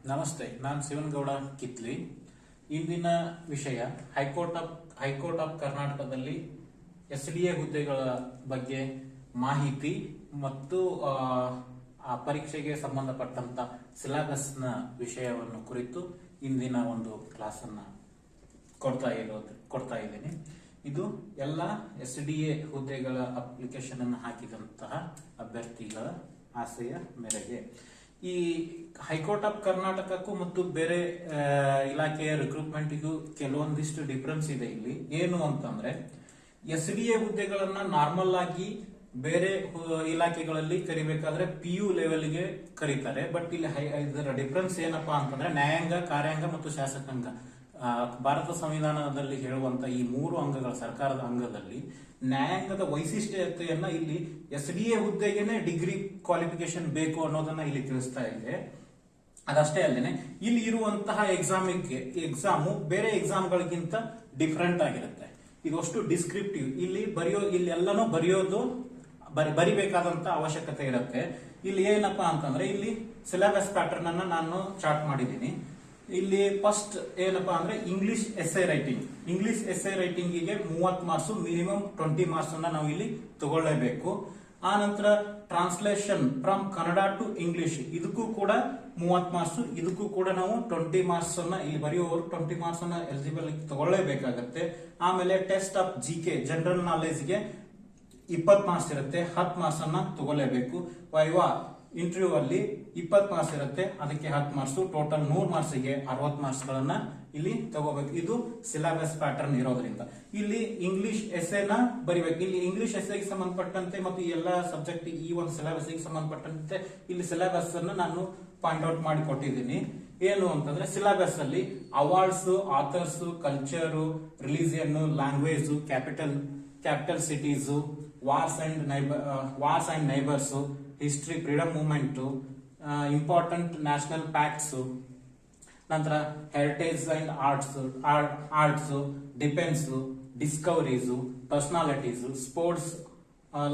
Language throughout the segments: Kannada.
ನಮಸ್ತೆ, ನಾನು ಶಿವನಗೌಡ ಕಿತ್ಲಿ. ಇಂದಿನ ವಿಷಯ ಹೈಕೋರ್ಟ್ ಆಫ್ ಕರ್ನಾಟಕದಲ್ಲಿ SDA ಹುದ್ದೆಗಳ ಬಗ್ಗೆ ಮಾಹಿತಿ ಮತ್ತು ಆ ಪರೀಕ್ಷೆಗೆ ಸಂಬಂಧಪಟ್ಟಂತ ಸಿಲೆಬಸ್ ನ ವಿಷಯವನ್ನು ಕುರಿತು ಇಂದಿನ ಒಂದು ಕ್ಲಾಸ್ ಅನ್ನ ಕೊಡ್ತಾ ಇದ್ದೀನಿ. ಇದು ಎಲ್ಲ SDA ಹುದ್ದೆಗಳ ಅಪ್ಲಿಕೇಶನ್ ಅನ್ನು ಹಾಕಿದಂತಹ ಅಭ್ಯರ್ಥಿಗಳ ಆಸೆಯ ಮೇರೆಗೆ. ಈ ಹೈಕೋರ್ಟ್ ಆಫ್ ಕರ್ನಾಟಕಕ್ಕೂ ಮತ್ತು ಬೇರೆ ಇಲಾಖೆಯ ರಿಕ್ರೂಟ್ಮೆಂಟ್ಗೂ ಕೆಲವೊಂದಿಷ್ಟು ಡಿಫರೆನ್ಸ್ ಇದೆ. ಇಲ್ಲಿ ಏನು ಅಂತಂದ್ರೆ, SDA ಹುದ್ದೆಗಳನ್ನ ನಾರ್ಮಲ್ ಆಗಿ ಬೇರೆ ಇಲಾಖೆಗಳಲ್ಲಿ ಕರಿಬೇಕಾದ್ರೆ PU ಲೆವೆಲ್ಗೆ ಕರೀತಾರೆ. ಬಟ್ ಇಲ್ಲಿ ಇದರ ಡಿಫರೆನ್ಸ್ ಏನಪ್ಪಾ ಅಂತಂದ್ರೆ, ನ್ಯಾಯಾಂಗ, ಕಾರ್ಯಾಂಗ ಮತ್ತು ಶಾಸಕಾಂಗ, ಭಾರತ ಸಂವಿಧಾನದಲ್ಲಿ ಹೇಳುವಂತ ಈ ಮೂರು ಅಂಗಗಳ ಸರ್ಕಾರದ ಅಂಗದಲ್ಲಿ ನ್ಯಾಯಾಂಗದ ವೈಶಿಷ್ಟ್ಯತೆಯನ್ನ ಇಲ್ಲಿ SDA ಹುದ್ದೆಗೆನೆ ಡಿಗ್ರಿ ಕ್ವಾಲಿಫಿಕೇಶನ್ ಬೇಕು ಅನ್ನೋದನ್ನ ಇಲ್ಲಿ ತಿಳಿಸ್ತಾ ಇದೆ. ಅದಷ್ಟೇ ಅಲ್ಲದೆ ಇಲ್ಲಿ ಇರುವಂತಹ ಎಕ್ಸಾಮು ಬೇರೆ ಎಕ್ಸಾಮ್ಗಳಿಗಿಂತ ಡಿಫರೆಂಟ್ ಆಗಿರುತ್ತೆ. ಇದಷ್ಟು ಡಿಸ್ಕ್ರಿಪ್ಟಿವ್. ಇಲ್ಲಿ ಎಲ್ಲಾನು ಬರಿಬೇಕಾದಂತ ಅವಶ್ಯಕತೆ ಇರುತ್ತೆ. ಇಲ್ಲಿ ಏನಪ್ಪಾ ಅಂತಂದ್ರೆ, ಇಲ್ಲಿ ಸಿಲೆಬಸ್ ಪ್ಯಾಟರ್ನ್ ಅನ್ನ ನಾನು ಚಾರ್ಟ್ ಮಾಡಿದ್ದೀನಿ. ಇಲ್ಲಿ ಫಸ್ಟ್ ಏನಪ್ಪಾ ಅಂದ್ರೆ, ಇಂಗ್ಲಿಷ್ ಎಸ್ಸೆ ರೈಟಿಂಗ್ ಗೆ 30 ಮಾರ್ಕ್ಸ್, ಮಿನಿಮಮ್ 20 ಮಾರ್ಕ್ಸ್ ಅನ್ನ ನಾವು ಇಲ್ಲಿ ತಗೊಳ್ಳೇಬೇಕು. ಆ ನಂತರ translation from Kannada to English, ಇದಕ್ಕೂ ಕೂಡ 30 ಮಾರ್ಕ್ಸ್, ಇದಕ್ಕೂ ಕೂಡ ನಾವು 20 ಮಾರ್ಕ್ಸ್ ಅನ್ನ ಇಲ್ಲಿ ಬರೆಯುವವರು 20 ಮಾರ್ಕ್ಸ್ ಅನ್ನ ಎಲಿಜಿಬಲ್ ತಗೊಳ್ಳೇಬೇಕಾಗತ್ತೆ. ಆಮೇಲೆ test of GK general knowledge ಗೆ 20 ಮಾರ್ಕ್ಸ್ ಇರುತ್ತೆ, 10 ಮಾರ್ಕ್ಸ್ ಅನ್ನ ತಗೊಳ್ಳೇಬೇಕು. ವೈವಾ ಇಂಟರ್ವ್ಯೂ ಅಲ್ಲಿ 20 ಮಾರ್ಕ್ಸ್ ಇರುತ್ತೆ, ಅದಕ್ಕೆ 10 ಮಾರ್ಕ್ಸ್, ಟೋಟಲ್ 100 ಮಾರ್ಕ್ಸ್ ಗೆ 60 ಮಾರ್ಕ್ಸ್ ಗಳನ್ನ ಇಲ್ಲಿ ತಗೋಬೇಕು. ಇದು ಸಿಲೆಬಸ್ ಪ್ಯಾಟರ್ನ್ ಇರೋದ್ರಿಂದ ಇಲ್ಲಿ ಇಂಗ್ಲಿಷ್ ಎಸ್ಸೆನ ಬರಿಬೇಕು. ಇಲ್ಲಿ ಇಂಗ್ಲಿಷ್ ಎಸ್ಸೆಗೆ ಸಂಬಂಧಪಟ್ಟಂತೆ ಮತ್ತು ಎಲ್ಲ ಸಬ್ಜೆಕ್ಟ್ ಈ ಒಂದು ಸಿಲೆಬಸ್ ಗೆ ಸಂಬಂಧಪಟ್ಟಂತೆ ಇಲ್ಲಿ ಸಿಲೆಬಸ್ ಅನ್ನ ನಾನು ಪಾಯಿಂಟ್ ಔಟ್ ಮಾಡಿ ಕೊಟ್ಟಿದ್ದೀನಿ. ಏನು ಅಂತಂದ್ರೆ, ಸಿಲೆಬಸ್ ಅಲ್ಲಿ awards, authors, culture, religion, language, capital cities, wars and neighbours, history, freedom movement, important national facts, ನಂತರ heritage and arts, defence, discoveries, personalities, sports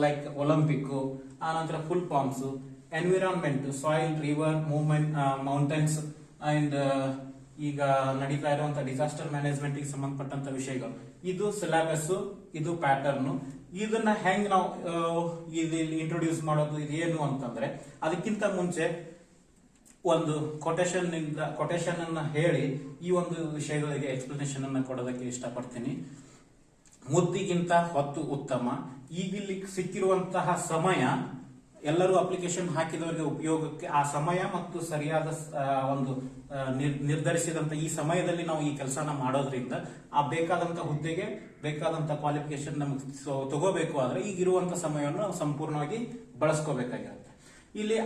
like Olympic, ಆ ನಂತರ full forms, environment, soil, river, movement, mountains and ಈಗ ನಡೀತಾ ಇರುವಂತಹ ಡಿಸಾಸ್ಟರ್ ಮ್ಯಾನೇಜ್ಮೆಂಟ್ ಗೆ ಸಂಬಂಧಪಟ್ಟಂತ ವಿಷಯಗಳು. ಇದು ಸಿಲೆಬಸ್, ಇದು ಪ್ಯಾಟರ್ನ್. ಇದನ್ನ ಹೆಂಗ್ ನಾವು ಇಂಟ್ರೊಡ್ಯೂಸ್ ಮಾಡೋದು, ಇದೇನು ಅಂತಂದ್ರೆ, ಅದಕ್ಕಿಂತ ಮುಂಚೆ ಒಂದು ಕೊಟೇಶನ್ ಅನ್ನ ಹೇಳಿ ಈ ಒಂದು ವಿಷಯಗಳಿಗೆ ಎಕ್ಸ್ಪ್ಲನೇಷನ್ ಅನ್ನ ಕೊಡೋದಕ್ಕೆ ಇಷ್ಟಪಡ್ತೀನಿ. ಮುದ್ದಿಗಿಂತ ಹೊತ್ತು ಉತ್ತಮ. ಈಗಿಲ್ಲಿ ಸಿಕ್ಕಿರುವಂತಹ ಸಮಯ ಎಲ್ಲರೂ ಅಪ್ಲಿಕೇಶನ್ ಹಾಕಿದವರಿಗೆ ಉಪಯೋಗಕ್ಕೆ, ಆ ಸಮಯ ಮತ್ತು ಸರಿಯಾದ ಒಂದು ನಿರ್ಧರಿಸಿದಂತ ಈ ಸಮಯದಲ್ಲಿ ನಾವು ಈ ಕೆಲಸನ ಮಾಡೋದ್ರಿಂದ ಆ ಬೇಕಾದಂತ ಹುದ್ದೆಗೆ ಬೇಕಾದಂತ ಕ್ವಾಲಿಫಿಕೇಶನ್ ನಮಗೆ ತಗೋಬೇಕು. ಆದ್ರೆ ಈಗಿರುವಂತ ಸಮಯವನ್ನು ನಾವು ಸಂಪೂರ್ಣವಾಗಿ ಬಳಸ್ಕೋಬೇಕಾಗಿರುತ್ತೆ. ಇಲ್ಲಿ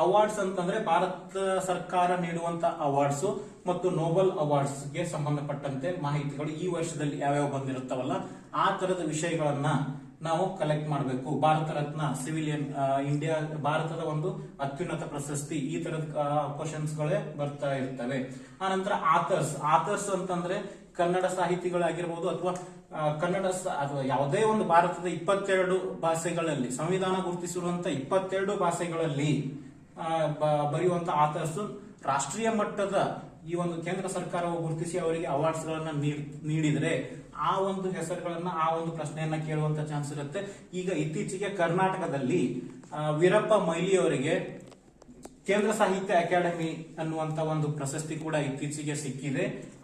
ಅವಾರ್ಡ್ಸ್ ಅಂತಂದ್ರೆ ಭಾರತ ಸರ್ಕಾರ ನೀಡುವಂತ ಅವಾರ್ಡ್ಸ್ ಮತ್ತು ನೋಬೆಲ್ ಅವಾರ್ಡ್ಸ್ ಗೆ ಸಂಬಂಧಪಟ್ಟಂತೆ ಮಾಹಿತಿಗಳು ಈ ವರ್ಷದಲ್ಲಿ ಯಾವ್ಯಾವ ಬಂದಿರುತ್ತವಲ್ಲ ಆ ತರದ ವಿಷಯಗಳನ್ನ ನಾವು ಕಲೆಕ್ಟ್ ಮಾಡಬೇಕು. ಭಾರತ ರತ್ನ, ಸಿವಿಲಿಯನ್, ಇಂಡಿಯಾ, ಭಾರತದ ಒಂದು ಅತ್ಯುನ್ನತ ಪ್ರಶಸ್ತಿ, ಈ ತರದ ಕ್ವಶನ್ಸ್ ಗಳೇ ಬರ್ತಾ ಇರ್ತವೆ. ಆನಂತರ ಆಥರ್ಸ್ ಅಂತಂದ್ರೆ ಕನ್ನಡ ಸಾಹಿತಿಗಳಾಗಿರ್ಬೋದು ಅಥವಾ ಕನ್ನಡ ಅಥವಾ ಯಾವುದೇ ಒಂದು ಭಾರತದ 22 ಭಾಷೆಗಳಲ್ಲಿ ಸಂವಿಧಾನ ಗುರುತಿಸಿರುವಂತ 22 ಭಾಷೆಗಳಲ್ಲಿ ಬರೆಯುವಂತ ಆಥರ್ಸ್ ರಾಷ್ಟ್ರೀಯ ಮಟ್ಟದ ಈ ಒಂದು ಕೇಂದ್ರ ಸರ್ಕಾರವು ಗುರುತಿಸಿ ಅವರಿಗೆ ಅವಾರ್ಡ್ಸ್ ಗಳನ್ನ ನೀಡಿದ್ರೆ ಆ ಒಂದು ಹೆಸರುಗಳನ್ನ, ಆ ಒಂದು ಪ್ರಶ್ನೆಯನ್ನ ಕೇಳುವಂತ ಚಾನ್ಸ್ ಇರುತ್ತೆ. ಈಗ ಇತ್ತೀಚೆಗೆ ಕರ್ನಾಟಕದಲ್ಲಿ ವೀರಪ್ಪ ಮೊಯ್ಲಿ ಅವರಿಗೆ ಕೇಂದ್ರ ಸಾಹಿತ್ಯ ಅಕಾಡೆಮಿ ಅನ್ನುವಂತ ಒಂದು ಪ್ರಶಸ್ತಿ ಕೂಡ ಇತ್ತೀಚೆಗೆ ಸಿಕ್ಕಿದೆ.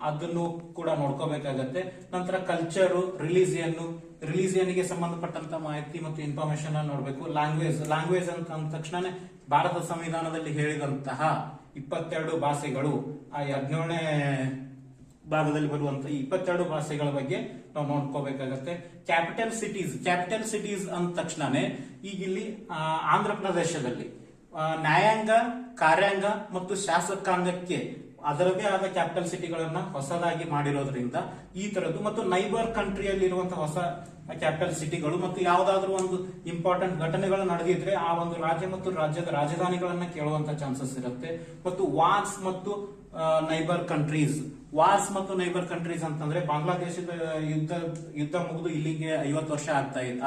ಅದನ್ನು ಕೂಡ ನೋಡ್ಕೋಬೇಕಾಗತ್ತೆ. ನಂತರ ಕಲ್ಚರು, ರಿಲಿಜಿಯನ್ ಗೆ ಸಂಬಂಧಪಟ್ಟಂತ ಮಾಹಿತಿ ಮತ್ತು ಇನ್ಫಾರ್ಮೇಶನ್ ನೋಡ್ಬೇಕು. ಲ್ಯಾಂಗ್ವೇಜ್ ಅಂತ ಅಂದ ತಕ್ಷಣ ಭಾರತ ಸಂವಿಧಾನದಲ್ಲಿ ಹೇಳಿದಂತಹ 22 ಭಾಷೆಗಳು, ಆ 17ನೇ ಭಾಗದಲ್ಲಿ ಬರುವಂತ 22 ಭಾಷೆಗಳ ಬಗ್ಗೆ ನಾವು ನೋಡ್ಕೋಬೇಕಾಗತ್ತೆ. ಕ್ಯಾಪಿಟಲ್ ಸಿಟೀಸ್ ಅಂದ ತಕ್ಷಣನೇ ಈಗ ಇಲ್ಲಿ ಆಂಧ್ರ ಪ್ರದೇಶದಲ್ಲಿ ನ್ಯಾಯಾಂಗ, ಕಾರ್ಯಾಂಗ ಮತ್ತು ಶಾಸಕಾಂಗಕ್ಕೆ ಅದರದೇ ಆದ ಕ್ಯಾಪಿಟಲ್ ಸಿಟಿಗಳನ್ನ ಹೊಸದಾಗಿ ಮಾಡಿರೋದ್ರಿಂದ ಈ ತರದ್ದು, ಮತ್ತು ನೈಬರ್ ಕಂಟ್ರಿಯಲ್ಲಿ ಇರುವಂತಹ ಹೊಸ ಕ್ಯಾಪಿಟಲ್ ಸಿಟಿಗಳು ಮತ್ತು ಯಾವ್ದಾದ್ರು ಒಂದು ಇಂಪಾರ್ಟೆಂಟ್ ಘಟನೆಗಳು ನಡೆದಿದ್ರೆ ಆ ಒಂದು ರಾಜ್ಯ ಮತ್ತು ರಾಜ್ಯದ ರಾಜಧಾನಿಗಳನ್ನ ಕೇಳುವಂತ ಚಾನ್ಸಸ್ ಇರುತ್ತೆ. ಮತ್ತು ವಾರ್ಸ್ ಮತ್ತು ನೈಬರ್ ಕಂಟ್ರೀಸ್ ವಾರ್ಸ್ ಮತ್ತು ನೈಬರ್ ಕಂಟ್ರೀಸ್ ಅಂತಂದ್ರೆ ಬಾಂಗ್ಲಾದೇಶದ ಯುದ್ಧ ಮುಗಿದು ಇಲ್ಲಿಗೆ 50 ವರ್ಷ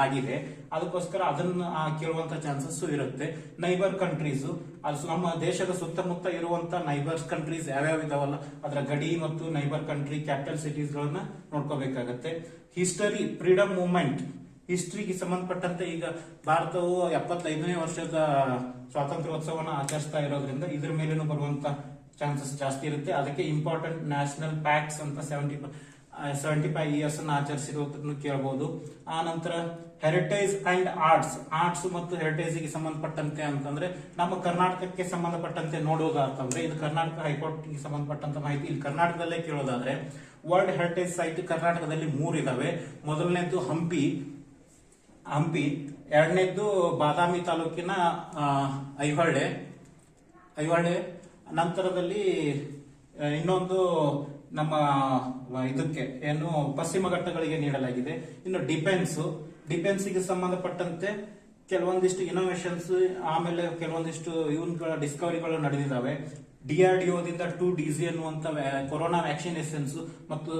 ಆಗಿದೆ. ಅದಕ್ಕೋಸ್ಕರ ಅದನ್ನ ಕೇಳುವಂತ ಚಾನ್ಸಸ್ ಇರುತ್ತೆ. ನೈಬರ್ ಕಂಟ್ರೀಸ್ ಅದು ನಮ್ಮ ದೇಶದ ಸುತ್ತಮುತ್ತ ಇರುವಂತ ನೈಬರ್ಸ್ ಕಂಟ್ರೀಸ್ ಯಾವ್ಯಾವ ಇದಾವಲ್ಲ ಅದರ ಗಡಿ ಮತ್ತು ನೈಬರ್ ಕಂಟ್ರಿ ಕ್ಯಾಪಿಟಲ್ ಸಿಟೀಸ್ ಗಳನ್ನ ನೋಡ್ಕೋಬೇಕಾಗತ್ತೆ. ಹಿಸ್ಟರಿ, ಫ್ರೀಡಮ್ ಮೂವ್ಮೆಂಟ್, ಹಿಸ್ಟ್ರಿಗೆ ಸಂಬಂಧಪಟ್ಟಂತೆ ಈಗ ಭಾರತವು 75ನೇ ವರ್ಷದ ಸ್ವಾತಂತ್ರ್ಯೋತ್ಸವನ ಆಚರಿಸ್ತಾ ಇರೋದ್ರಿಂದ ಇದ್ರ ಮೇಲೇನು ಬರುವಂತ ಚಾನ್ಸಸ್ ಜಾಸ್ತಿ ಇರುತ್ತೆ. ಅದಕ್ಕೆ ಇಂಪಾರ್ಟೆಂಟ್ ನ್ಯಾಷನಲ್ ಪ್ಯಾಕ್ಸ್ ಅಂತ 75 ಇಯರ್ಸ್ ಅನ್ನ ಆಚರಿಸಿರೋದನ್ನು ಕೇಳಬಹುದು. ಆ ನಂತರ ಹೆರಿಟೇಜ್ ಅಂಡ್ ಆರ್ಟ್ಸ್ ಮತ್ತು ಹೆರಿಟೇಜ್ ಗೆ ಸಂಬಂಧಪಟ್ಟಂತೆ ಅಂತಂದ್ರೆ ನಮ್ಮ ಕರ್ನಾಟಕಕ್ಕೆ ಸಂಬಂಧಪಟ್ಟಂತೆ ನೋಡೋದಾತಂದ್ರೆ ಇದು ಕರ್ನಾಟಕ ಹೈಕೋರ್ಟ್ ಗೆ ಸಂಬಂಧಪಟ್ಟಂತ ಮಾಹಿತಿ ಇಲ್ಲಿ ಕರ್ನಾಟಕದಲ್ಲೇ ಕೇಳೋದಾದ್ರೆ ವರ್ಲ್ಡ್ ಹೆರಿಟೇಜ್ ಸೈಟ್ ಕರ್ನಾಟಕದಲ್ಲಿ 3 ಇದಾವೆ. ಮೊದಲನೇದು ಹಂಪಿ, ಎರಡನೇದ್ದು ಬಾದಾಮಿ ತಾಲೂಕಿನ ಐಹೊಳೆ, ನಂತರದಲ್ಲಿ ಇನ್ನೊಂದು ನಮ್ಮ ಇದಕ್ಕೆ ಏನು ಪಶ್ಚಿಮ ಘಟ್ಟಗಳಿಗೆ ನೀಡಲಾಗಿದೆ. ಇನ್ನು ಡಿಫೆನ್ಸ್ ಗೆ ಸಂಬಂಧಪಟ್ಟಂತೆ ಕೆಲವೊಂದಿಷ್ಟು ಇನೋವೇಷನ್ಸ್ ಆಮೇಲೆ ಕೆಲವೊಂದಿಷ್ಟು ಇವನ್ಗಳ ಡಿಸ್ಕವರಿಗಳು ನಡೆದಿದ್ದಾವೆ. DRDOದಿಂದ 2DC ಅನ್ನುವಂತ ಕೊರೋನಾ ವ್ಯಾಕ್ಸಿನೇಷನ್ಸ್ ಮತ್ತು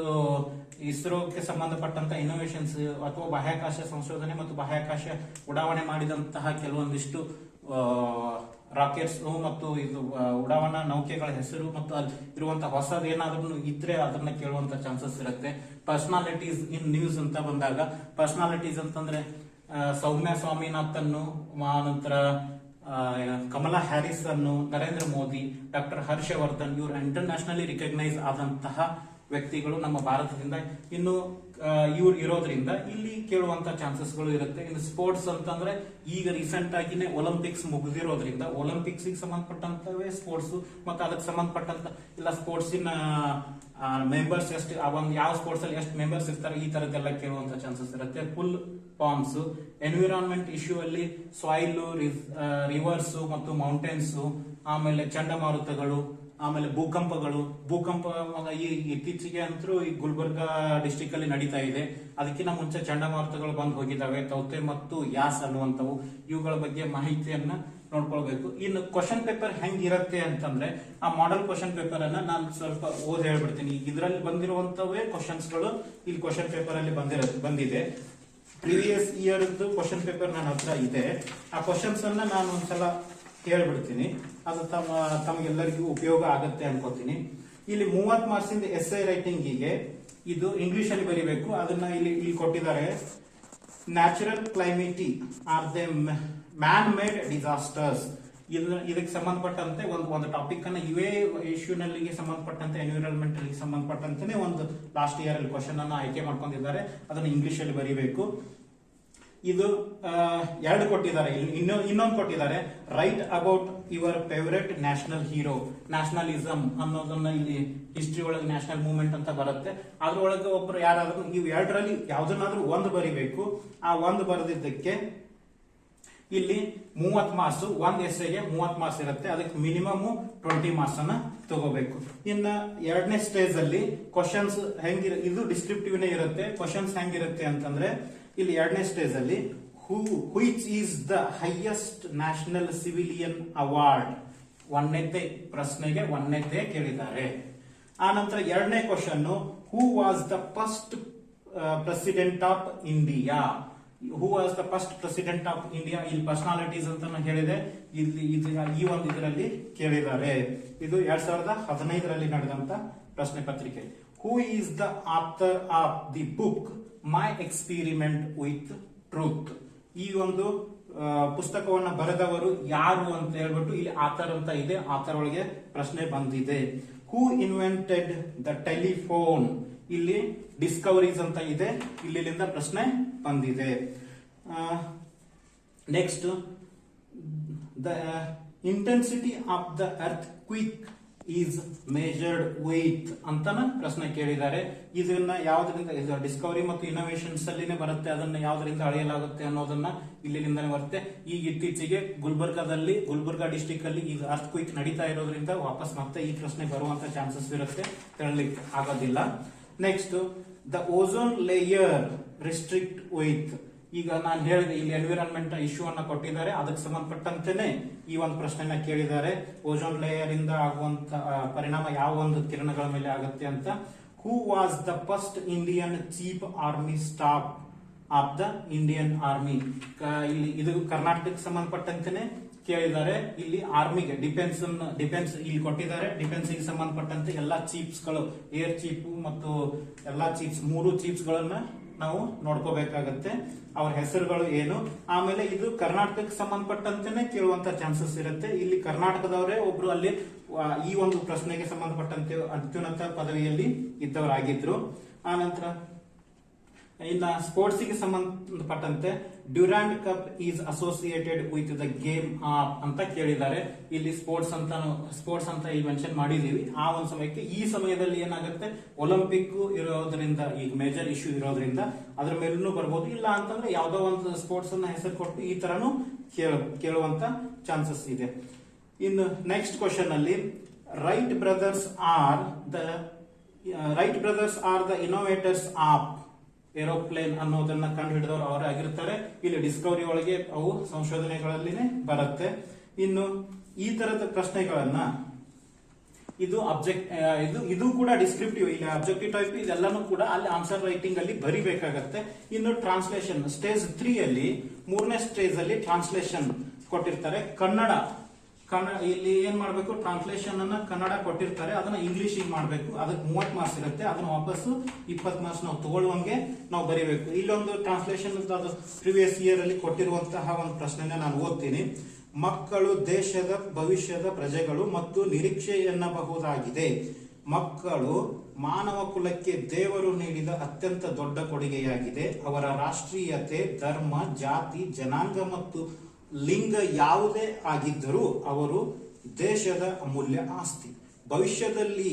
ಇಸ್ರೋಕ್ಕೆ ಸಂಬಂಧಪಟ್ಟಂತ ಇನೋವೇಷನ್ಸ್ ಅಥವಾ ಬಾಹ್ಯಾಕಾಶ ಸಂಶೋಧನೆ ಮತ್ತು ಬಾಹ್ಯಾಕಾಶ ಉಡಾವಣೆ ಮಾಡಿದಂತಹ ಕೆಲವೊಂದಿಷ್ಟು ರಾಕೆಟ್ಸ್ ಮತ್ತು ಇದು ಉಡಾವಣಾ ನೌಕೆಗಳ ಹೆಸರು ಮತ್ತು ಅಲ್ಲಿ ಇರುವಂತಹ ಹೊಸದು ಏನಾದ್ರೂ ಇದ್ರೆ ಅದನ್ನ ಕೇಳುವಂತ ಚಾನ್ಸಸ್ ಇರುತ್ತೆ. ಪರ್ಸನಾಲಿಟೀಸ್ ಇನ್ ನ್ಯೂಸ್ ಅಂತ ಬಂದಾಗ ಪರ್ಸನಾಲಿಟೀಸ್ ಅಂತಂದ್ರೆ ಸೌಮ್ಯ ಸ್ವಾಮಿನಾಥನ್, ನಂತರ ಕಮಲಾ ಹ್ಯಾರಿಸ್ ಅನ್ನು, ನರೇಂದ್ರ ಮೋದಿ, ಡಾಕ್ಟರ್ ಹರ್ಷವರ್ಧನ್ ಇವರು ಇಂಟರ್ನ್ಯಾಷನಲಿ ರಿಕಗ್ನೈಸ್ ಆದಂತಹ ವ್ಯಕ್ತಿಗಳು ನಮ್ಮ ಭಾರತದಿಂದ. ಇನ್ನು ಇವ್ರು ಇರೋದ್ರಿಂದ ಇಲ್ಲಿ ಕೇಳುವಂತ ಚಾನ್ಸಸ್ ಗಳು ಇರುತ್ತೆ. ಇನ್ನು ಸ್ಪೋರ್ಟ್ಸ್ ಅಂತಂದ್ರೆ ಈಗ ರೀಸೆಂಟ್ ಆಗಿನೇ ಒಲಿಂಪಿಕ್ಸ್ ಮುಗಿದಿರೋದ್ರಿಂದ ಒಲಿಂಪಿಕ್ಸ್ ಗೆ ಸಂಬಂಧಪಟ್ಟಂತವೇ ಸ್ಪೋರ್ಟ್ಸ್ ಮತ್ತು ಅದಕ್ಕೆ ಸಂಬಂಧಪಟ್ಟಂತ ಇಲ್ಲ ಸ್ಪೋರ್ಟ್ಸಿನ ಮೆಂಬರ್ಸ್ ಎಷ್ಟು ಯಾವ ಸ್ಪೋರ್ಟ್ಸ್ ಅಲ್ಲಿ ಎಷ್ಟು ಮೆಂಬರ್ಸ್ ಇರ್ತಾರೆ ಈ ತರದ್ದೆಲ್ಲ ಕೇಳುವಂತ ಚಾನ್ಸಸ್ ಇರುತ್ತೆ. ಫುಲ್ ಫಾರ್ಮ್ಸ್, ಎನ್ವಿರಾನ್ಮೆಂಟ್ ಇಶ್ಯೂ ಅಲ್ಲಿ ಸಾಯಿಲ್, ರಿವರ್ಸ್ ಮತ್ತು ಮೌಂಟೇನ್ಸ್, ಆಮೇಲೆ ಚಂಡಮಾರುತಗಳು, ಆಮೇಲೆ ಭೂಕಂಪ ಈ ಇತ್ತೀಚೆಗೆ ಅಂತೂ ಈ ಗುಲ್ಬರ್ಗಾ ಡಿಸ್ಟಿಕ್ ಅಲ್ಲಿ ನಡೀತಾ ಇದೆ. ಅದಕ್ಕಿಂತ ಮುಂಚೆ ಚಂಡಮಾರುತಗಳು ಬಂದು ಹೋಗಿದ್ದಾವೆ, ತೌತೆ ಮತ್ತು ಯಾಸ್ ಅನ್ನುವಂಥವು. ಇವುಗಳ ಬಗ್ಗೆ ಮಾಹಿತಿಯನ್ನ ನೋಡ್ಕೊಳ್ಬೇಕು. ಇನ್ನು ಕ್ವಶನ್ ಪೇಪರ್ ಹೆಂಗಿರುತ್ತೆ ಅಂತಂದ್ರೆ ಆ ಮಾಡೆಲ್ ಕ್ವಶನ್ ಪೇಪರ್ ಅನ್ನ ನಾನು ಸ್ವಲ್ಪ ಓದ್ ಹೇಳ್ಬಿಡ್ತೀನಿ. ಇದರಲ್ಲಿ ಬಂದಿರುವಂತವೇ ಕ್ವಶನ್ಸ್ ಗಳು ಇಲ್ಲಿ ಕ್ವಶನ್ ಪೇಪರ್ ಅಲ್ಲಿ ಬಂದಿದೆ. ಪ್ರೀವಿಯಸ್ ಇಯರ್ ಕ್ವಶನ್ ಪೇಪರ್ ನನ್ನ ಹತ್ರ ಇದೆ. ಆ ಕ್ವಶನ್ಸ್ ಅನ್ನ ನಾನು ಒಂದ್ಸಲ ಹೇಳ್ಬಿಡ್ತೀನಿ. ಅದು ತಮಗೆಲ್ಲರಿಗೂ ಉಪಯೋಗ ಆಗತ್ತೆ ಅನ್ಕೋತೀನಿ. ಇಲ್ಲಿ 30 ಮಾರ್ಕ್ಸ್ ಇಂದ ಎಸ್ಐ ರೈಟಿಂಗಿಗೆ ಇದು ಇಂಗ್ಲಿಷ್ ಅಲ್ಲಿ ಬರೀಬೇಕು. ಅದನ್ನ ಇಲ್ಲಿ ಕೊಟ್ಟಿದ್ದಾರೆ. Natural calamity or the man made disasters. ಇದಕ್ಕೆ ಸಂಬಂಧಪಟ್ಟಂತೆ ಒಂದು ಟಾಪಿಕ್ ಅನ್ನ ಇವೇ ಇಶ್ಯೂ ನಲ್ಲಿ ಸಂಬಂಧಪಟ್ಟಂತೆ ಎನ್ವಿರಾನ್ಮೆಂಟ್ ಅಲ್ಲಿ ಸಂಬಂಧಪಟ್ಟಂತೆ ಒಂದು ಲಾಸ್ಟ್ ಇಯರ್ ಅಲ್ಲಿ ಕ್ವಶನ್ ಅನ್ನ ಆಯ್ಕೆ ಮಾಡ್ಕೊಂಡಿದ್ದಾರೆ. ಅದನ್ನ ಇಂಗ್ಲಿಷ್ ಅಲ್ಲಿ ಬರೀಬೇಕು. ಇದು 2 ಕೊಟ್ಟಿದ್ದಾರೆ. ಇನ್ನೊಂದು ಕೊಟ್ಟಿದ್ದಾರೆ, write about your favourite national hero. Nationalism ಅನ್ನೋದನ್ನ ಇಲ್ಲಿ ಹಿಸ್ಟ್ರಿ ಒಳಗೆ ನ್ಯಾಷನಲ್ ಮೂವ್ಮೆಂಟ್ ಅಂತ ಬರುತ್ತೆ. ಅದ್ರೊಳಗೆ ಒಬ್ರು ಯಾರಾದ್ರೂ ಇವು 2ರಲ್ಲಿ ಯಾವ್ದನ್ನಾದ್ರೂ ಒಂದು ಬರಿಬೇಕು. ಆ ಒಂದು ಬರೆದಿದ್ದಕ್ಕೆ ಇಲ್ಲಿ 30 ಮಾರ್ಕ್ಸ್, ಒಂದು ಎಸ್ಸೆಗೆ 30 ಮಾರ್ಕ್ಸ್ ಇರುತ್ತೆ. ಅದಕ್ಕೆ ಮಿನಿಮಮ್ 20 ಮಾರ್ಕ್ಸ್ ಅನ್ನ ತಗೋಬೇಕು. ಇನ್ನ 2ನೇ ಸ್ಟೇಜ್ ಅಲ್ಲಿ ಕ್ವಶನ್ಸ್ ಇದು ಡಿಸ್ಕ್ರಿಪ್ಟಿವ್ ಇರುತ್ತೆ. ಕ್ವಶನ್ಸ್ ಹೆಂಗಿರುತ್ತೆ ಅಂತಂದ್ರೆ ಇಲ್ಲಿ 2ನೇ ಸ್ಟೇಜ್ ಅಲ್ಲಿ which is the highest national civilian award, 1ನೇ ಪ್ರಶ್ನೆಗೆ 1ನೇ ಕೇಳಿದ್ದಾರೆ. ಆ ನಂತರ 2ನೇ question, who was the first president of India. Who was the first president of India. ಇಲ್ಲಿ ಪರ್ಸನಾಲಿಟೀಸ್ ಅಂತ ಹೇಳಿದೆ. ಈ ಒಂದು ಇದರಲ್ಲಿ ಕೇಳಿದ್ದಾರೆ. ಇದು 2015ರಲ್ಲಿ ನಡೆದಂತ ಪ್ರಶ್ನೆ ಪತ್ರಿಕೆ. Who is the author of the book my experiment with truth. ಈ ಒಂದು ಪುಸ್ತಕವನ್ನ ಬರೆದವರು ಯಾರು ಅಂತ ಹೇಳ್ಬಿಟ್ಟು ಇಲ್ಲಿ ಆಥರ್ ಅಂತ ಇದೆ. ಆಥರ್ ಒಳಗೆ ಪ್ರಶ್ನೆ ಬಂದಿದೆ. ಹೂ ಇನ್ವೆಂಟೆಡ್ ದ ಟೆಲಿಫೋನ್. ಇಲ್ಲಿ ಡಿಸ್ಕವರೀಸ್ ಅಂತ ಇದೆ. ಇಲ್ಲಿಂದ ಪ್ರಶ್ನೆ ಬಂದಿದೆ. Next, the intensity of the earth quick is measured with ಅಂತಾನ ಪ್ರಶ್ನೆ ಕೇಳಿದ್ದಾರೆ. ಇದನ್ನ ಯಾವ್ದರಿಂದ ಡಿಸ್ಕವರಿ ಮತ್ತು ಇನೋವೇಷನ್ಸ್ ಅಲ್ಲಿನೇ ಬರುತ್ತೆ. ಅದನ್ನ ಯಾವ್ದರಿಂದ ಅಳೆಯಲಾಗುತ್ತೆ ಅನ್ನೋದನ್ನ ಇಲ್ಲಿಂದಾನೆ ಬರುತ್ತೆ. ಈಗ ಇತ್ತೀಚೆಗೆ ಗುಲ್ಬರ್ಗಾ ಡಿಸ್ಟಿಕ್ ಅಲ್ಲಿ ಈಗ ಅರ್ತ್ ಕ್ವಿಕ್ ನಡೀತಾ ಇರೋದ್ರಿಂದ ವಾಪಸ್ ಮತ್ತೆ ಈ ಪ್ರಶ್ನೆ ಬರುವಂತ ಚಾನ್ಸಸ್ ಇರುತ್ತೆ. ಹೇಳಲಿಕ್ಕೆ ಆಗೋದಿಲ್ಲ. Next, the ozone layer restrict with. ಈಗ ನಾನು ಹೇಳಿದೆ ಇಲ್ಲಿ ಎನ್ವಿರಾನ್ಮೆಂಟ್ ಇಶ್ಯೂ ಅನ್ನ ಕೊಟ್ಟಿದ್ದಾರೆ, ಅದಕ್ಕೆ ಸಂಬಂಧಪಟ್ಟಂತೆನೆ ಈ ಒಂದು ಪ್ರಶ್ನೆನ ಕೇಳಿದ್ದಾರೆ. ಓಜೋನ್ ಲೇಯರ್ ಇಂದ ಆಗುವಂತ ಪರಿಣಾಮ ಯಾವ ಒಂದು ಕಿರಣಗಳ ಮೇಲೆ ಆಗುತ್ತೆ ಅಂತ. Who was the first Indian chief army staff of the Indian army? ಇಲ್ಲಿ ಇದು ಕರ್ನಾಟಕಕ್ಕೆ ಸಂಬಂಧಪಟ್ಟಂತೆನೆ ಕೇಳಿದ್ದಾರೆ. ಇಲ್ಲಿ ಆರ್ಮಿಗೆ ಡಿಫೆನ್ಸ್ ಇಲ್ಲಿ ಕೊಟ್ಟಿದ್ದಾರೆ. ಡಿಫೆನ್ಸ್ ಗೆ ಸಂಬಂಧಪಟ್ಟಂತೆ ಎಲ್ಲಾ ಚೀಫ್ಸ್ ಗಳು, ಏರ್ ಚೀಫ್ ಮತ್ತು ಎಲ್ಲಾ ಚೀಫ್ಸ್, 3 ಚೀಫ್ಸ್ ಗಳನ್ನ ನಾವು ನೋಡ್ಕೋಬೇಕಾಗತ್ತೆ. ಅವ್ರ ಹೆಸರುಗಳು ಏನು, ಆಮೇಲೆ ಇದು ಕರ್ನಾಟಕಕ್ಕೆ ಸಂಬಂಧಪಟ್ಟಂತೆನೆ ಕೇಳುವಂತ ಚಾನ್ಸಸ್ ಇರುತ್ತೆ. ಇಲ್ಲಿ ಕರ್ನಾಟಕದವರೇ ಒಬ್ರು ಅಲ್ಲಿ ಈ ಒಂದು ಪ್ರಶ್ನೆಗೆ ಸಂಬಂಧಪಟ್ಟಂತೆ ಅತ್ಯುನ್ನತ ಪದವಿಯಲ್ಲಿ ಇದ್ದವರಾಗಿದ್ರು. ಆನಂತರ ಇನ್ನ ಸ್ಪೋರ್ಟ್ಸ್ ಗೆ ಸಂಬಂಧಪಟ್ಟಂತೆ Durand cup is associated with the game of ಅಂತ ಕೇಳಿದ್ದಾರೆ. ಇಲ್ಲಿ ಸ್ಪೋರ್ಟ್ಸ್ ಅಂತ ಇಲ್ಲಿ ಮೆನ್ಷನ್ ಮಾಡಿದೀವಿ. ಆ ಒಂದು ಸಮಯಕ್ಕೆ ಈ ಸಮಯದಲ್ಲಿ ಏನಾಗುತ್ತೆ, ಒಲಿಂಪಿಕ್ ಇರೋದ್ರಿಂದ, ಈಗ ಮೇಜರ್ ಇಶ್ಯೂ ಇರೋದ್ರಿಂದ ಅದ್ರ ಮೇಲೂ ಬರ್ಬೋದು. ಇಲ್ಲ ಅಂತಂದ್ರೆ ಯಾವ್ದೋ ಒಂದು ಸ್ಪೋರ್ಟ್ಸ್ ಅನ್ನ ಹೆಸರು ಕೊಟ್ಟು ಈ ತರನು ಕೇಳುವಂತ ಚಾನ್ಸಸ್ ಇದೆ. ಇನ್ನು ನೆಕ್ಸ್ಟ್ ಕ್ವಶನ್ ಅಲ್ಲಿ Wright brothers are the innovators of aeroplane ಅನ್ನೋದನ್ನ ಕಂಡು ಹಿಡಿದವರು ಅವರೇ ಆಗಿರ್ತಾರೆ. ಇಲ್ಲಿ ಡಿಸ್ಕವರಿ ಒಳಗೆ ಅವು ಸಂಶೋಧನೆಗಳಲ್ಲಿನೇ ಬರುತ್ತೆ. ಇನ್ನು ಈ ತರದ ಪ್ರಶ್ನೆಗಳನ್ನ ಇದು ಕೂಡ ಡಿಸ್ಕ್ರಿಪ್ಟಿವ್, ಇಲ್ಲಿ ಅಬ್ಜೆಕ್ಟಿವ್ ಟೈಪ್ ಇದೆಲ್ಲಾನು ಕೂಡ ಅಲ್ಲಿ ಆನ್ಸರ್ ರೈಟಿಂಗ್ ಅಲ್ಲಿ ಬರಿಬೇಕಾಗತ್ತೆ. ಇನ್ನು ಟ್ರಾನ್ಸ್ಲೇಷನ್ ಸ್ಟೇಜ್ 3 ಅಲ್ಲಿ 3ನೇ ಸ್ಟೇಜ್ ಅಲ್ಲಿ ಟ್ರಾನ್ಸ್ಲೇಷನ್ ಕೊಟ್ಟಿರ್ತಾರೆ. ಕನ್ನಡ ಇಲ್ಲಿ ಏನ್ ಮಾಡ್ಬೇಕು, ಟ್ರಾನ್ಸ್ಲೇಷನ್ ಅನ್ನ ಕನ್ನಡ ಕೊಟ್ಟಿರ್ತಾರೆ, ಅದನ್ನ ಇಂಗ್ಲಿಷ್ ಮಾಡ್ಬೇಕು. ಅದಕ್ಕೆ 30 ಮಾರ್ಕ್ಸ್ ಇರುತ್ತೆ. ಅದನ್ನ ವಾಪಸ್ಸು 20 ಮಾರ್ಕ್ಸ್ ನಾವು ತಗೊಳ್ಳುವಂಗೆ ನಾವು ಬರೀಬೇಕು. ಇಲ್ಲೊಂದು ಟ್ರಾನ್ಸ್ಲೇಷನ್ ಅದು ಪ್ರಿವಿಯಸ್ ಇಯರ್ ಅಲ್ಲಿ ಕೊಟ್ಟಿರುವಂತಹ ಒಂದು ಪ್ರಶ್ನೆನ ನಾನು ಓದ್ತೀನಿ. ಮಕ್ಕಳು ದೇಶದ ಭವಿಷ್ಯದ ಪ್ರಜೆಗಳು ಮತ್ತು ನಿರೀಕ್ಷೆ ಎನ್ನಬಹುದಾಗಿದೆ. ಮಕ್ಕಳು ಮಾನವ ಕುಲಕ್ಕೆ ದೇವರು ನೀಡಿದ ಅತ್ಯಂತ ದೊಡ್ಡ ಕೊಡುಗೆಯಾಗಿದೆ. ಅವರ ರಾಷ್ಟ್ರೀಯತೆ, ಧರ್ಮ, ಜಾತಿ, ಜನಾಂಗ ಮತ್ತು ಲಿಂಗ ಯಾವುದೇ ಆಗಿದ್ದರೂ ಅವರು ದೇಶದ ಅಮೂಲ್ಯ ಆಸ್ತಿ. ಭವಿಷ್ಯದಲ್ಲಿ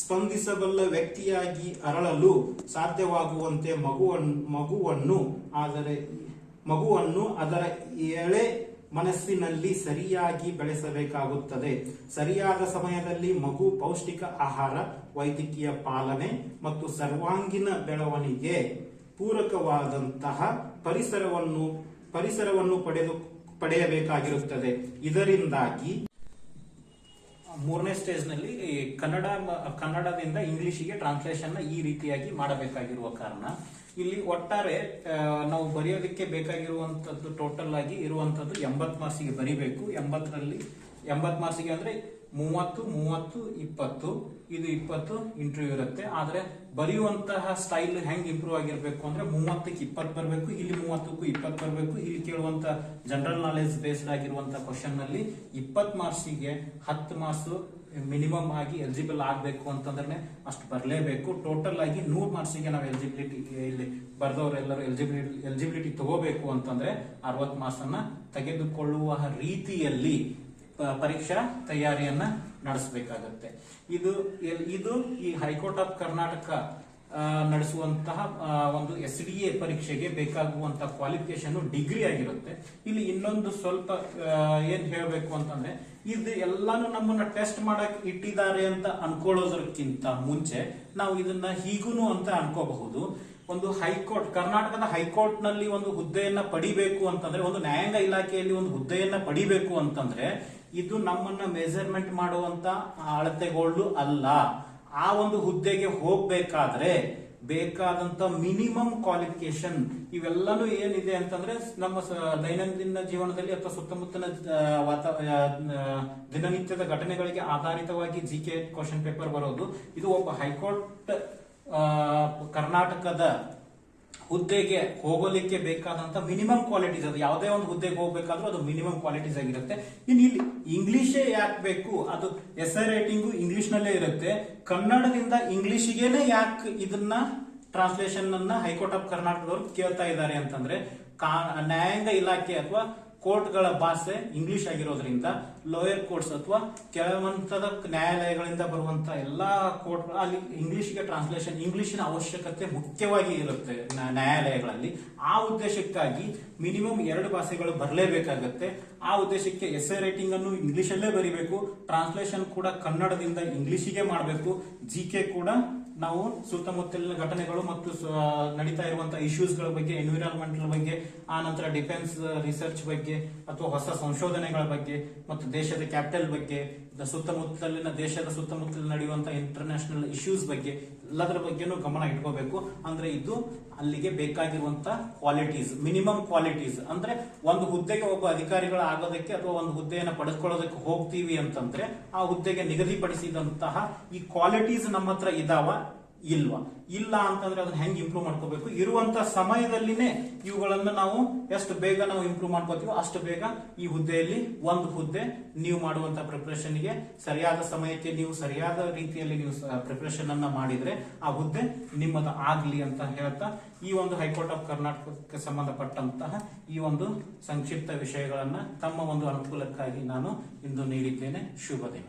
ಸ್ಪಂದಿಸಬಲ್ಲ ವ್ಯಕ್ತಿಯಾಗಿ ಅರಳಲು ಸಾಧ್ಯವಾಗುವಂತೆ ಮಗುವನ್ನು ಅದರ ಎಳೆ ಮನಸ್ಸಿನಲ್ಲಿ ಸರಿಯಾಗಿ ಬೆಳೆಸಬೇಕಾಗುತ್ತದೆ. ಸರಿಯಾದ ಸಮಯದಲ್ಲಿ ಮಗು ಪೌಷ್ಟಿಕ ಆಹಾರ, ವೈದ್ಯಕೀಯ ಪಾಲನೆ ಮತ್ತು ಸರ್ವಾಂಗೀಣ ಬೆಳವಣಿಗೆ ಪೂರಕವಾದಂತಹ ಪರಿಸರವನ್ನು ಪಡೆಯಬೇಕಾಗಿರುತ್ತದೆ. ಇದರಿಂದಾಗಿ 3ನೇ ಸ್ಟೇಜ್ ನಲ್ಲಿ ಕನ್ನಡದಿಂದ ಇಂಗ್ಲಿಷಿಗೆ ಟ್ರಾನ್ಸ್ಲೇಷನ್ ಈ ರೀತಿಯಾಗಿ ಮಾಡಬೇಕಾಗಿರುವ ಕಾರಣ ಇಲ್ಲಿ ಒಟ್ಟಾರೆ ನಾವು ಬರೆಯೋದಕ್ಕೆ ಬೇಕಾಗಿರುವಂತದ್ದು ಟೋಟಲ್ ಆಗಿ ಇರುವಂತದ್ದು 80 ಮಾರ್ಕ್ಸಿಗೆ ಬರಿಬೇಕು. 80 ಮಾರ್ಕ್ಸಿಗೆ ಅಂದ್ರೆ 30, 20 ಇದು 20 ಇಂಟರ್ವ್ಯೂ ಇರುತ್ತೆ. ಆದ್ರೆ ಬರೆಯುವಂತಹ ಸ್ಟೈಲ್ ಹೆಂಗ್ ಇಂಪ್ರೂವ್ ಆಗಿರ್ಬೇಕು ಅಂದ್ರೆ 30ಕ್ಕೆ 20 ಬರಬೇಕು, ಇಲ್ಲಿ 30ಕ್ಕೂ 20 ಬರಬೇಕು. ಇಲ್ಲಿ ಕೇಳುವಂತ ಜನರಲ್ ನಾಲೆಜ್ ಬೇಸ್ಡ್ ಆಗಿರುವಂತಹ ಕ್ವಶನ್ ನಲ್ಲಿ 20 ಮಾರ್ಕ್ಸಿಗೆ 10 ಮಾರ್ಕ್ಸ್ ಮಿನಿಮಮ್ ಆಗಿ ಎಲಿಜಿಬಲ್ ಆಗಬೇಕು ಅಂತಂದ್ರೆ ಅಷ್ಟು ಬರಲೇಬೇಕು. ಟೋಟಲ್ ಆಗಿ 100 ಮಾರ್ಕ್ಸಿಗೆ ನಾವು ಎಲಿಜಿಬಿಲಿಟಿ ಇಲ್ಲಿ ಬರ್ದವರೆಲ್ಲರೂ ಎಲಿಜಿಬಿಲಿಟಿ ತಗೋಬೇಕು ಅಂತಂದ್ರೆ 60 ಮಾರ್ಕ್ಸ್ ಅನ್ನ ತೆಗೆದುಕೊಳ್ಳುವ ರೀತಿಯಲ್ಲಿ ಪರೀಕ್ಷಾ ತಯಾರಿಯನ್ನ ನಡೆಸಬೇಕಾಗತ್ತೆ. ಇದು ಈ ಹೈಕೋರ್ಟ್ ಆಫ್ ಕರ್ನಾಟಕ ನಡೆಸುವಂತಹ ಒಂದು SDA ಪರೀಕ್ಷೆಗೆ ಬೇಕಾಗುವಂತಹ ಕ್ವಾಲಿಫಿಕೇಶನ್ ಡಿಗ್ರಿ ಆಗಿರುತ್ತೆ. ಇಲ್ಲಿ ಇನ್ನೊಂದು ಸ್ವಲ್ಪ ಏನ್ ಹೇಳಬೇಕು ಅಂತಂದ್ರೆ, ಇದು ಎಲ್ಲಾನು ನಮ್ಮನ್ನ ಟೆಸ್ಟ್ ಮಾಡಕ್ ಇಟ್ಟಿದ್ದಾರೆ ಅಂತ ಅನ್ಕೊಳ್ಳೋದಕ್ಕಿಂತ ಮುಂಚೆ ನಾವು ಇದನ್ನ ಹೀಗೂನು ಅಂತ ಅನ್ಕೋಬಹುದು. ಒಂದು ಹೈಕೋರ್ಟ್, ಕರ್ನಾಟಕದ ಹೈಕೋರ್ಟ್ ನಲ್ಲಿ ಒಂದು ಹುದ್ದೆಯನ್ನ ಪಡಿಬೇಕು ಅಂತಂದ್ರೆ, ಒಂದು ನ್ಯಾಯಾಂಗ ಇಲಾಖೆಯಲ್ಲಿ ಒಂದು ಹುದ್ದೆಯನ್ನ ಪಡಿಬೇಕು ಅಂತಂದ್ರೆ ಇದು ನಮ್ಮನ್ನ ಮೆಜರ್ಮೆಂಟ್ ಮಾಡುವಂತ ಅಳತೆಗಳು ಅಲ್ಲ. ಆ ಒಂದು ಹುದ್ದೆಗೆ ಹೋಗ್ಬೇಕಾದ್ರೆ ಬೇಕಾದಂತ ಮಿನಿಮಮ್ ಕ್ವಾಲಿಫಿಕೇಶನ್ ಇವೆಲ್ಲಾನು ಏನಿದೆ ಅಂತಂದ್ರೆ ನಮ್ಮ ದೈನಂದಿನ ಜೀವನದಲ್ಲಿ ಅಥವಾ ಸುತ್ತಮುತ್ತಲ ದಿನನಿತ್ಯದ ಘಟನೆಗಳಿಗೆ ಆಧಾರಿತವಾಗಿ GK ಕ್ವಶನ್ ಪೇಪರ್ ಬರೋದು. ಇದು ಒಬ್ಬ ಹೈಕೋರ್ಟ್ ಕರ್ನಾಟಕದ ಹುದ್ದೆಗೆ ಹೋಗಲಿಕ್ಕೆ ಬೇಕಾದಂತ ಮಿನಿಮಮ್ ಕ್ವಾಲಿಟೀಸ್, ಅದು ಯಾವುದೇ ಒಂದು ಹುದ್ದೆಗೆ ಹೋಗ್ಬೇಕಾದ್ರೂ ಅದು ಮಿನಿಮಮ್ ಕ್ವಾಲಿಟೀಸ್ ಆಗಿರುತ್ತೆ. ಇನ್ನು ಇಲ್ಲಿ ಇಂಗ್ಲಿಷೇ ಯಾಕೆ ಬೇಕು, ಅದು ಎಸ್ಐ ರೈಟಿಂಗು ಇಂಗ್ಲಿಷ್ ನಲ್ಲೇ ಇರುತ್ತೆ. ಕನ್ನಡದಿಂದ ಇಂಗ್ಲಿಷಿಗೆನೆ ಯಾಕೆ ಇದನ್ನ ಟ್ರಾನ್ಸ್ಲೇಷನ್ ಅನ್ನ ಹೈಕೋರ್ಟ್ ಆಫ್ ಕರ್ನಾಟಕದವರು ಕೇಳ್ತಾ ಇದ್ದಾರೆ ಅಂತಂದ್ರೆ, ನ್ಯಾಯಾಂಗ ಇಲಾಖೆ ಅಥವಾ ಕೋರ್ಟ್ಗಳ ಭಾಷೆ ಇಂಗ್ಲಿಷ್ ಆಗಿರೋದ್ರಿಂದ ಲೋಯರ್ ಕೋರ್ಟ್ಸ್ ಅಥವಾ ಕೆಳಮಟ್ಟದ ನ್ಯಾಯಾಲಯಗಳಿಂದ ಬರುವಂತ ಎಲ್ಲಾ ಕೋರ್ಟ್ಗಳು ಅಲ್ಲಿ ಇಂಗ್ಲಿಷ್ಗೆ ಟ್ರಾನ್ಸ್ಲೇಷನ್, ಇಂಗ್ಲಿಷಿನ ಅವಶ್ಯಕತೆ ಮುಖ್ಯವಾಗಿ ಇರುತ್ತೆ ನ್ಯಾಯಾಲಯಗಳಲ್ಲಿ. ಆ ಉದ್ದೇಶಕ್ಕಾಗಿ ಮಿನಿಮಮ್ 2 ಭಾಷೆಗಳು ಬರಲೇಬೇಕಾಗತ್ತೆ. ಆ ಉದ್ದೇಶಕ್ಕೆ ಎಸ್ಐ ರೈಟಿಂಗ್ ಅನ್ನು ಇಂಗ್ಲಿಷಲ್ಲೇ ಬರಿಬೇಕು, ಟ್ರಾನ್ಸ್ಲೇಷನ್ ಕೂಡ ಕನ್ನಡದಿಂದ ಇಂಗ್ಲಿಷಿಗೆ ಮಾಡಬೇಕು, GK ಕೂಡ ನಾವು ಸುತ್ತಮುತ್ತಲಿನ ಘಟನೆಗಳು ಮತ್ತು ನಡೀತಾ ಇರುವಂತಹ ಇಶ್ಯೂಸ್ ಗಳ ಬಗ್ಗೆ, ಎನ್ವಿರಾನ್ಮೆಂಟಲ್ ಬಗ್ಗೆ, ಆ ನಂತರ ಡಿಫೆನ್ಸ್ ರಿಸರ್ಚ್ ಬಗ್ಗೆ ಅಥವಾ ಹೊಸ ಸಂಶೋಧನೆಗಳ ಬಗ್ಗೆ ಮತ್ತು ದೇಶದ ಕ್ಯಾಪಿಟಲ್ ಬಗ್ಗೆ, ದೇಶದ ಸುತ್ತಮುತ್ತಲಿನ ನಡೆಯುವಂತಹ ಇಂಟರ್ನ್ಯಾಷನಲ್ ಇಶ್ಯೂಸ್ ಬಗ್ಗೆ ಎಲ್ಲದರ ಬಗ್ಗೆನೂ ಗಮನ ಇಟ್ಕೋಬೇಕು. ಅಂದ್ರೆ ಇದು ಅಲ್ಲಿಗೆ ಬೇಕಾಗಿರುವಂತ ಕ್ವಾಲಿಟೀಸ್, ಮಿನಿಮಮ್ ಕ್ವಾಲಿಟೀಸ್. ಅಂದ್ರೆ ಒಂದು ಹುದ್ದೆಗೆ ಒಬ್ಬ ಅಧಿಕಾರಿಗಳ ಆಗೋದಕ್ಕೆ ಅಥವಾ ಒಂದು ಹುದ್ದೆಯನ್ನು ಪಡೆದುಕೊಳ್ಳೋದಕ್ಕೆ ಹೋಗ್ತೀವಿ ಅಂತಂದ್ರೆ ಆ ಹುದ್ದೆಗೆ ನಿಗದಿಪಡಿಸಿದಂತಹ ಈ ಕ್ವಾಲಿಟೀಸ್ ನಮ್ಮ ಹತ್ರ ಇದಾವ ಇಲ್ವಾ? ಇಲ್ಲ ಅಂತಂದ್ರೆ ಅದನ್ನ ಹೆಂಗ್ ಇಂಪ್ರೂವ್ ಮಾಡ್ಕೋಬೇಕು? ಇರುವಂತ ಸಮಯದಲ್ಲಿನೇ ಇವುಗಳನ್ನ ನಾವು ಎಷ್ಟು ಬೇಗ ನಾವು ಇಂಪ್ರೂವ್ ಮಾಡ್ಕೋತೀವೋ ಅಷ್ಟು ಬೇಗ ಈ ಹುದ್ದೆಯಲ್ಲಿ ಒಂದು ಹುದ್ದೆ ನೀವು ಮಾಡುವಂತ ಪ್ರಿಪರೇಷನ್ಗೆ ಸರಿಯಾದ ಸಮಯಕ್ಕೆ ನೀವು ಸರಿಯಾದ ರೀತಿಯಲ್ಲಿ ನೀವು ಪ್ರಿಪರೇಷನ್ ಅನ್ನ ಮಾಡಿದ್ರೆ ಆ ಹುದ್ದೆ ನಿಮ್ಮದು ಆಗ್ಲಿ ಅಂತ ಹೇಳ್ತಾ ಈ ಒಂದು ಹೈಕೋರ್ಟ್ ಆಫ್ ಕರ್ನಾಟಕಕ್ಕೆ ಸಂಬಂಧಪಟ್ಟಂತಹ ಈ ಒಂದು ಸಂಕ್ಷಿಪ್ತ ವಿಷಯಗಳನ್ನ ತಮ್ಮ ಒಂದು ಅನುಕೂಲಕ್ಕಾಗಿ ನಾನು ಇಂದು ನೀಡಿದ್ದೇನೆ. ಶುಭ ದಿನ.